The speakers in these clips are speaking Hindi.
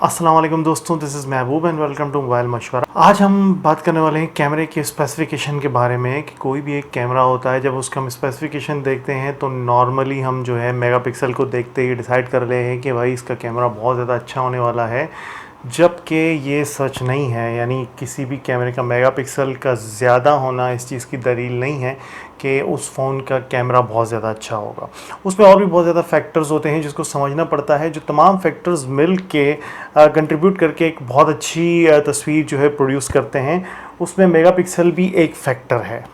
अस्सलाम वालेकुम दोस्तों, this is Mehboob and welcome to mobile मशवरा। आज हम बात करने वाले हैं कैमरे के स्पेसिफिकेशन के बारे में कि कोई भी एक कैमरा होता है, जब उसका हम स्पेसिफिकेशन देखते हैं तो नॉर्मली हम जो है मेगापिक्सल को देखते ही डिसाइड कर रहे हैं कि भाई इसका कैमरा बहुत ज़्यादा अच्छा होने वाला है, जबकि ये सच नहीं है। यानी किसी भी कैमरे का मेगापिक्सल का ज़्यादा होना इस चीज़ की दलील नहीं है कि उस फ़ोन का कैमरा बहुत ज़्यादा अच्छा होगा। उसमें और भी बहुत ज़्यादा फैक्टर्स होते हैं जिसको समझना पड़ता है, जो तमाम फैक्टर्स मिल के कंट्रीब्यूट करके एक बहुत अच्छी तस्वीर जो है प्रोड्यूस करते हैं। उसमें मेगापिक्सल भी एक फैक्टर है।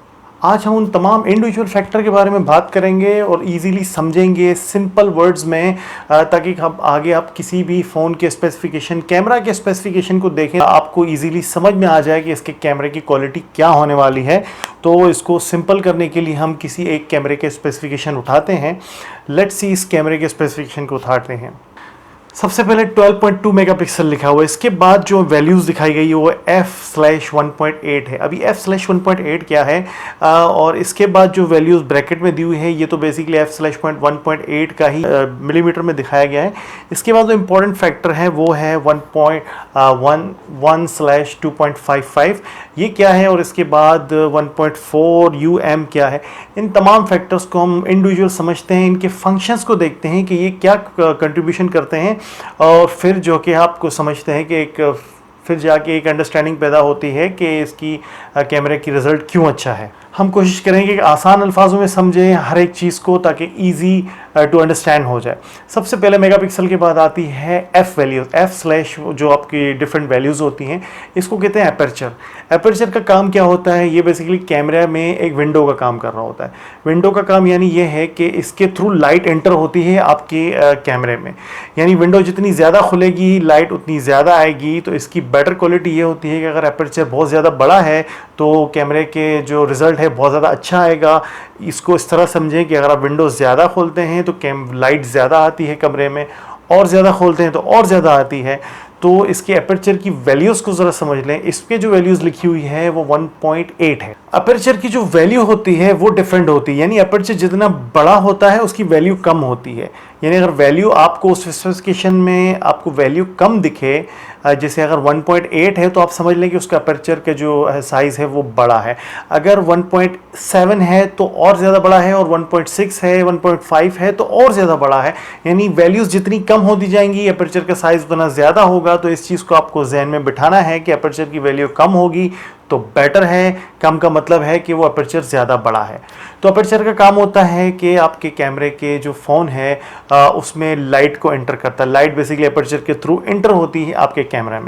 आज हम उन तमाम इंडिविजुअल फैक्टर के बारे में बात करेंगे और इजीली समझेंगे सिंपल वर्ड्स में, ताकि हम आगे आप किसी भी फ़ोन के स्पेसिफिकेशन, कैमरा के स्पेसिफिकेशन को देखें, आपको इजीली समझ में आ जाए कि इसके कैमरे की क्वालिटी क्या होने वाली है। तो इसको सिंपल करने के लिए हम किसी एक कैमरे के स्पेसिफिकेशन उठाते हैं। लेट्स सी इस कैमरे के स्पेसिफिकेशन को उठाते हैं। सबसे पहले 12.2 मेगापिक्सल लिखा हुआ है। इसके बाद जो वैल्यूज़ दिखाई गई है वो f/1.8 है। अभी f/1.8 क्या है, और इसके बाद जो वैल्यूज़ ब्रैकेट में दी हुई है ये तो बेसिकली f/1.8 का ही मिलीमीटर में दिखाया गया है। इसके बाद जो इम्पोर्टेंट फैक्टर है वो है 1.1/2.55, ये क्या है, और इसके बाद 1.4 UM क्या है। इन तमाम फैक्टर्स को हम इंडिविजुअल समझते हैं, इनके फंक्शंस को देखते हैं कि ये क्या कंट्रीब्यूशन करते हैं, और फिर जो कि आपको समझते हैं कि फिर जाके एक अंडरस्टैंडिंग पैदा होती है कि इसकी कैमरे की रिज़ल्ट क्यों अच्छा है। हम कोशिश करेंगे कि आसान अल्फाजों में समझें हर एक चीज़ को, ताकि इजी टू अंडरस्टैंड हो जाए। सबसे पहले मेगापिक्सल के बाद आती है एफ वैल्यूज़। f/ जो आपकी डिफरेंट वैल्यूज़ होती हैं, इसको कहते हैं एपर्चर। एपर्चर का काम क्या होता है, ये बेसिकली कैमरा में एक विंडो का काम कर रहा होता है। विंडो का काम यानी ये है कि इसके थ्रू लाइट एंटर होती है आपके कैमरे में। यानी विंडो जितनी ज़्यादा खुलेगी लाइट उतनी ज़्यादा आएगी। तो इसकी बेटर क्वालिटी ये होती है कि अगर एपर्चर बहुत ज़्यादा बड़ा है तो कैमरे के जो रिज़ल्ट है बहुत ज़्यादा अच्छा आएगा। इसको इस तरह समझें कि अगर आप विंडो ज़्यादा खोलते हैं तो लाइट ज़्यादा आती है कमरे में, और ज़्यादा खोलते हैं तो और ज़्यादा आती है। तो इसके एपर्चर की वैल्यूज़ को ज़रा समझ लें। इसके जो वैल्यूज़ लिखी हुई है वो 1.8 है। अपर्चर की जो वैल्यू होती है वो डिफरेंट होती है, यानी अपर्चर जितना बड़ा होता है उसकी वैल्यू कम होती है। यानी अगर वैल्यू आपको उस स्पेसिफिकेशन में आपको वैल्यू कम दिखे, जैसे अगर 1.8 है तो आप समझ लें कि उसका अपर्चर का जो साइज़ है वो बड़ा है। अगर 1.7 है तो और ज़्यादा बड़ा है, और 1.6 है, 1.5 है तो और ज़्यादा बड़ा है। यानी वैल्यूज़ जितनी कम होती जाएंगी अपर्चर का साइज़ उतना ज़्यादा होगा। तो इस चीज़ को आपको जहन में बिठाना है कि अपर्चर की वैल्यू कम होगी तो बेटर है। कम का मतलब है कि वो अपर्चर ज़्यादा बड़ा है। तो अपर्चर का काम होता है कि आपके कैमरे के जो फ़ोन है उसमें लाइट को एंटर करता है। लाइट बेसिकली अपर्चर के थ्रू एंटर होती है आपके कैमरे में।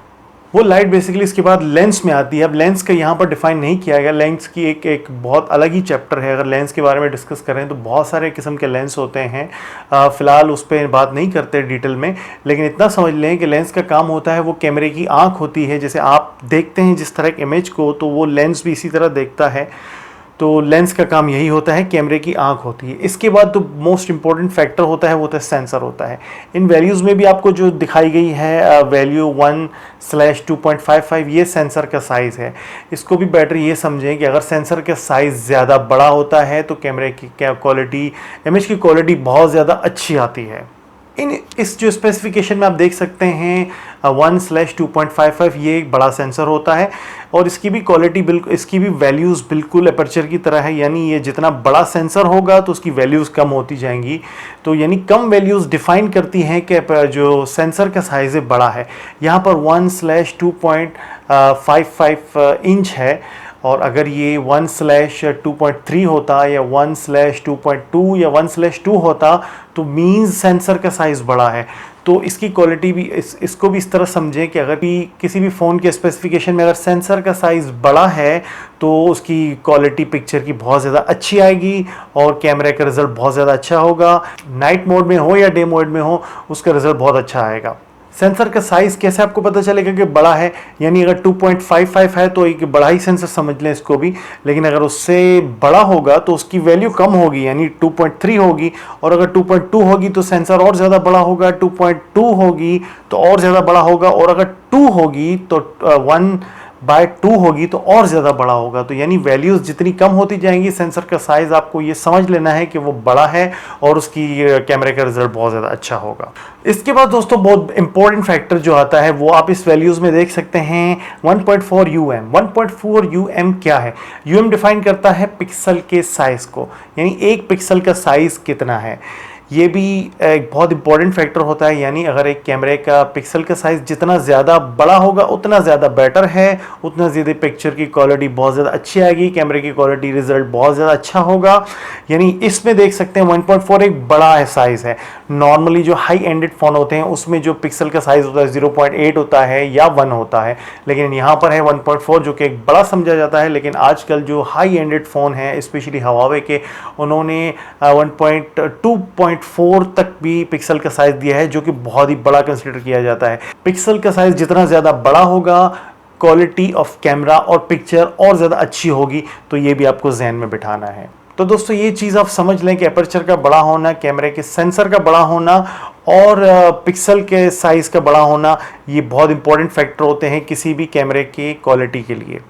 वो लाइट बेसिकली इसके बाद लेंस में आती है। अब लेंस का यहाँ पर डिफाइन नहीं किया गया। लेंस की एक बहुत अलग ही चैप्टर है। अगर लेंस के बारे में डिस्कस करें तो बहुत सारे किस्म के लेंस होते हैं। फ़िलहाल उस पर बात नहीं करते डिटेल में, लेकिन इतना समझ लें कि लेंस का काम होता है, वो कैमरे की आँख होती है। जैसे आप देखते हैं जिस तरह की इमेज को, तो वो लेंस भी इसी तरह देखता है। तो लेंस का काम यही होता है, कैमरे की आंख होती है। इसके बाद तो मोस्ट इंपॉर्टेंट फैक्टर होता है वो होता है सेंसर होता है। इन वैल्यूज़ में भी आपको जो दिखाई गई है वैल्यू 1/2.55, ये सेंसर का साइज़ है। इसको भी बेटर ये समझें कि अगर सेंसर का साइज़ ज़्यादा बड़ा होता है तो कैमरे की क्वालिटी, इमेज की क्वालिटी बहुत ज़्यादा अच्छी आती है। इस जो स्पेसिफिकेशन में आप देख सकते हैं 1/2.55, ये एक बड़ा सेंसर होता है, और इसकी भी क्वालिटी बिल्कुल, इसकी भी वैल्यूज़ बिल्कुल अपर्चर की तरह है। यानी ये जितना बड़ा सेंसर होगा तो उसकी वैल्यूज़ कम होती जाएंगी। तो यानी कम वैल्यूज़ डिफ़ाइन करती हैं कि जो सेंसर का साइज़ है बड़ा है। यहाँ पर 1/2.55 इंच है, और अगर ये 1/2.3 होता या 1/2.2 या 1/2 होता तो मीन्स सेंसर का साइज़ बड़ा है। तो इसकी क्वालिटी भी इसको भी इस तरह समझें कि अगर भी किसी भी फ़ोन के स्पेसिफिकेशन में अगर सेंसर का साइज़ बड़ा है तो उसकी क्वालिटी पिक्चर की बहुत ज़्यादा अच्छी आएगी और कैमरे का रिज़ल्ट बहुत ज़्यादा अच्छा होगा। नाइट मोड में हो या डे मोड में हो, उसका रिज़ल्ट बहुत अच्छा आएगा। सेंसर का साइज़ कैसे आपको पता चलेगा कि बड़ा है, यानी अगर 2.55 है तो एक बड़ा ही सेंसर समझ लें इसको भी। लेकिन अगर उससे बड़ा होगा तो उसकी वैल्यू कम होगी, यानी 2.3 होगी, और अगर 2.2 होगी तो सेंसर और ज़्यादा बड़ा होगा, 2.2 होगी तो और ज़्यादा बड़ा होगा, और अगर 2 होगी तो 1 बाय 2 होगी तो और ज़्यादा बड़ा होगा। तो यानी वैल्यूज़ जितनी कम होती जाएंगी, सेंसर का साइज़ आपको ये समझ लेना है कि वो बड़ा है और उसकी कैमरे का रिजल्ट बहुत ज़्यादा अच्छा होगा। इसके बाद दोस्तों बहुत इंपॉर्टेंट फैक्टर जो आता है वो आप इस वैल्यूज़ में देख सकते हैं 1.4 UM। 1.4 UM क्या है? UM डिफाइन करता है पिक्सल के साइज़ को, यानी एक पिक्सल का साइज़ कितना है। ये भी एक बहुत इंपॉर्टेंट फैक्टर होता है, यानी अगर एक कैमरे का पिक्सल का साइज़ जितना ज़्यादा बड़ा होगा उतना ज़्यादा बेटर है, उतना ज़्यादा पिक्चर की क्वालिटी बहुत ज़्यादा अच्छी आएगी, कैमरे की क्वालिटी रिजल्ट बहुत ज़्यादा अच्छा होगा। यानी इसमें देख सकते हैं 1.4 एक बड़ा है साइज़ है। नॉर्मली जो हाई एंडेड फ़ोन होते हैं उसमें जो पिक्सल का साइज़ होता है 0.8 होता है या 1 होता है, लेकिन यहाँ पर है 1.4 जो कि एक बड़ा समझा जाता है। लेकिन आजकल जो हाई एंडेड फ़ोन है स्पेशली हवावे के, उन्होंने 1.2.4 तक भी पिक्सल का साइज़ दिया है, जो कि बहुत ही बड़ा कंसिडर किया जाता है। पिक्सल का साइज़ जितना ज़्यादा बड़ा होगा, क्वालिटी ऑफ कैमरा और पिक्चर और ज़्यादा अच्छी होगी। तो ये भी आपको जहन में बिठाना है। तो दोस्तों ये चीज़ आप समझ लें कि अपर्चर का बड़ा होना, कैमरे के सेंसर का बड़ा होना और पिक्सल के साइज़ का बड़ा होना, ये बहुत इंपॉर्टेंट फैक्टर होते हैं किसी भी कैमरे की क्वालिटी के लिए।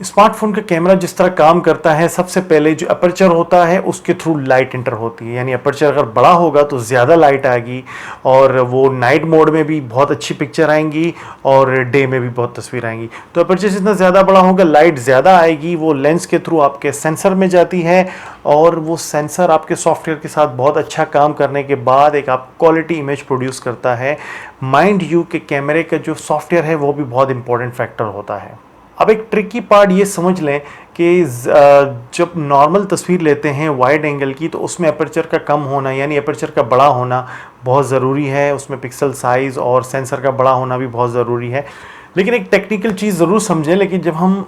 स्मार्टफोन का कैमरा जिस तरह काम करता है, सबसे पहले जो अपर्चर होता है उसके थ्रू लाइट इंटर होती है। यानी अपर्चर अगर बड़ा होगा तो ज़्यादा लाइट आएगी और वो नाइट मोड में भी बहुत अच्छी पिक्चर आएंगी और डे में भी बहुत तस्वीर आएंगी। तो अपर्चर जितना ज़्यादा बड़ा होगा लाइट ज़्यादा आएगी, वो लेंस के थ्रू आपके सेंसर में जाती है और वो सेंसर आपके सॉफ्टवेयर के साथ बहुत अच्छा काम करने के बाद एक आप क्वालिटी इमेज प्रोड्यूस करता है। माइंड यू के कैमरे का जो सॉफ्टवेयर है वो भी बहुत इंपॉर्टेंट फैक्टर होता है। अब एक ट्रिकी पार्ट ये समझ लें कि जब नॉर्मल तस्वीर लेते हैं वाइड एंगल की, तो उसमें अपर्चर का कम होना यानी अपर्चर का बड़ा होना बहुत ज़रूरी है। उसमें पिक्सल साइज़ और सेंसर का बड़ा होना भी बहुत ज़रूरी है। लेकिन एक टेक्निकल चीज़ ज़रूर समझें, लेकिन जब हम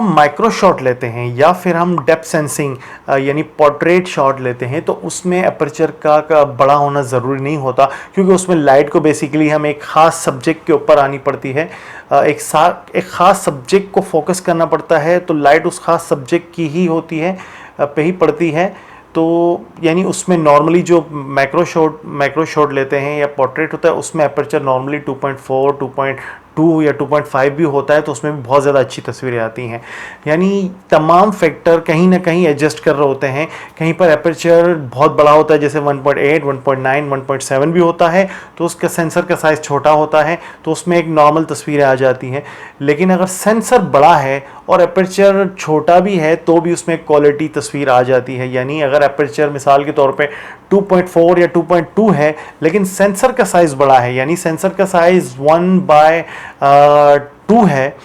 माइक्रो शॉट लेते हैं या फिर हम डेप्थ सेंसिंग यानी पोर्ट्रेट शॉट लेते हैं, तो उसमें अपर्चर का बड़ा होना ज़रूरी नहीं होता, क्योंकि उसमें लाइट को बेसिकली हम एक ख़ास सब्जेक्ट के ऊपर आनी पड़ती है। एक ख़ास सब्जेक्ट को फोकस करना पड़ता है, तो लाइट उस ख़ास सब्जेक्ट की ही होती है, पे ही पड़ती है। तो यानी उसमें नॉर्मली जो माइक्रो शॉट लेते हैं या पोर्ट्रेट होता है, उसमें अपर्चर नॉर्मली 2.4, 2.2 या 2.5 भी होता है, तो उसमें भी बहुत ज़्यादा अच्छी तस्वीरें आती हैं। यानी तमाम फैक्टर कहीं ना कहीं एडजस्ट कर रहे होते हैं। कहीं पर अपर्चर बहुत बड़ा होता है, जैसे 1.8, 1.9, 1.7 भी होता है, तो उसका सेंसर का साइज़ छोटा होता है, तो उसमें एक नॉर्मल तस्वीरें आ जाती हैं। लेकिन अगर सेंसर बड़ा है और अपर्चर छोटा भी है तो भी उसमें क्वालिटी तस्वीर आ जाती है। यानी अगर अपर्चर मिसाल के तौर पे 2.4 या 2.2 है, लेकिन सेंसर का साइज़ बड़ा है, यानी सेंसर का साइज़ 1/2 है,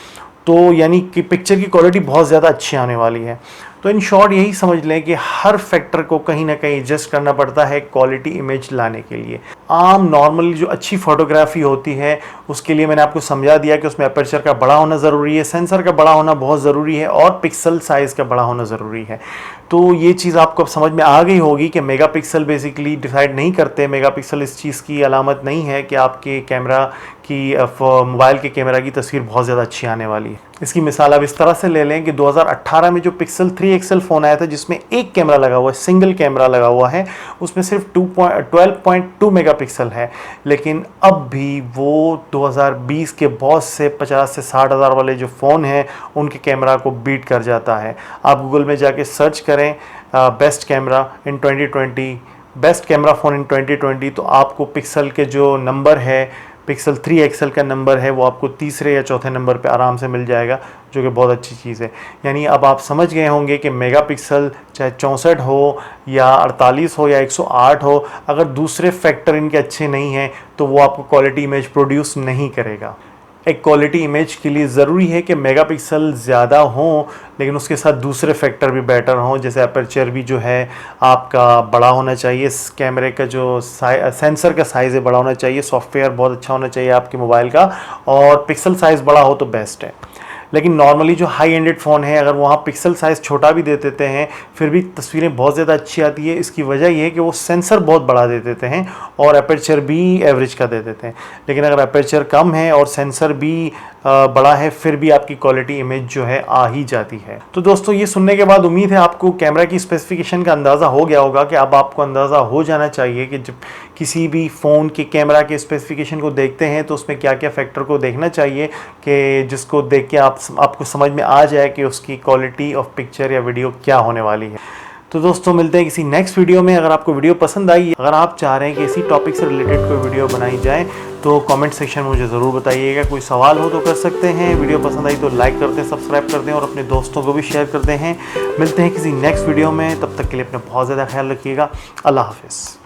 तो यानी कि पिक्चर की क्वालिटी बहुत ज़्यादा अच्छी आने वाली है। तो इन शॉर्ट यही समझ लें कि हर फैक्टर को कहीं ना कहीं एडजस्ट करना पड़ता है क्वालिटी इमेज लाने के लिए। आम नॉर्मली जो अच्छी फोटोग्राफी होती है उसके लिए मैंने आपको समझा दिया कि उसमें अपर्चर का बड़ा होना ज़रूरी है, सेंसर का बड़ा होना बहुत ज़रूरी है और पिक्सल साइज़ का बड़ा होना ज़रूरी है। तो ये चीज़ आपको अब समझ में आ गई होगी कि मेगापिक्सल बेसिकली डिसाइड नहीं करते। मेगापिक्सल इस चीज़ की अलामत नहीं है कि आपके कैमरा की मोबाइल के कैमरा की तस्वीर बहुत ज़्यादा अच्छी आने वाली है। इसकी मिसाल आप इस तरह से ले लें कि 2018 में जो पिक्सल 3 XL फ़ोन आया था, जिसमें एक कैमरा लगा हुआ है, सिंगल कैमरा लगा हुआ है, उसमें सिर्फ 12.2 मेगापिक्सल है। लेकिन अब भी वो 2020 के बहुत से 50 से 60 हज़ार वाले जो फ़ोन हैं उनके कैमरा को बीट कर जाता है। आप गूगल में जाके सर्च करें बेस्ट कैमरा इन 2020, बेस्ट कैमरा फ़ोन इन 2020, तो आपको पिक्सल के जो नंबर है, पिक्सल 3 XL का नंबर है, वो आपको तीसरे या चौथे नंबर पे आराम से मिल जाएगा, जो कि बहुत अच्छी चीज़ है। यानी अब आप समझ गए होंगे कि मेगापिक्सल चाहे 64 हो या 48 हो या 108 हो, अगर दूसरे फैक्टर इनके अच्छे नहीं हैं तो वो आपको क्वालिटी इमेज प्रोड्यूस नहीं करेगा। एक क्वालिटी इमेज के लिए ज़रूरी है कि मेगापिक्सल ज़्यादा हों, लेकिन उसके साथ दूसरे फैक्टर भी बेटर हों। जैसे अपर्चर भी जो है आपका बड़ा होना चाहिए, कैमरे का जो सेंसर का साइज़ है बड़ा होना चाहिए, सॉफ्टवेयर बहुत अच्छा होना चाहिए आपके मोबाइल का, और पिक्सल साइज़ बड़ा हो तो बेस्ट है। लेकिन नॉर्मली जो हाई एंडेड फ़ोन है अगर वहाँ पिक्सल साइज़ छोटा भी दे देते हैं फिर भी तस्वीरें बहुत ज़्यादा अच्छी आती है। इसकी वजह ये है कि वो सेंसर बहुत बड़ा दे देते हैं और अपर्चर भी एवरेज का दे देते हैं। लेकिन अगर अपर्चर कम है और सेंसर भी बड़ा है फिर भी आपकी क्वालिटी इमेज जो है आ ही जाती है। तो दोस्तों ये सुनने के बाद उम्मीद है आपको कैमरा की स्पेसिफिकेशन का अंदाज़ा हो गया होगा कि अब आपको अंदाज़ा हो जाना चाहिए कि जब किसी भी फ़ोन के कैमरा के स्पेसिफिकेशन को देखते हैं तो उसमें क्या क्या फैक्टर को देखना चाहिए कि जिसको देख के आपको समझ में आ जाए कि उसकी क्वालिटी ऑफ पिक्चर या वीडियो क्या होने वाली है। तो दोस्तों मिलते हैं किसी नेक्स्ट वीडियो में। अगर आपको वीडियो पसंद आई, अगर आप चाह रहे हैं कि इसी टॉपिक से रिलेटेड कोई वीडियो बनाई जाए तो कमेंट सेक्शन में मुझे ज़रूर बताइएगा। कोई सवाल हो तो कर सकते हैं। वीडियो पसंद आई तो लाइक कर दें, सब्सक्राइब कर दें और अपने दोस्तों को भी शेयर करते हैं। मिलते हैं किसी नेक्स्ट वीडियो में, तब तक के लिए अपना बहुत ज़्यादा ख्याल रखिएगा। अल्लाह हाफिज़।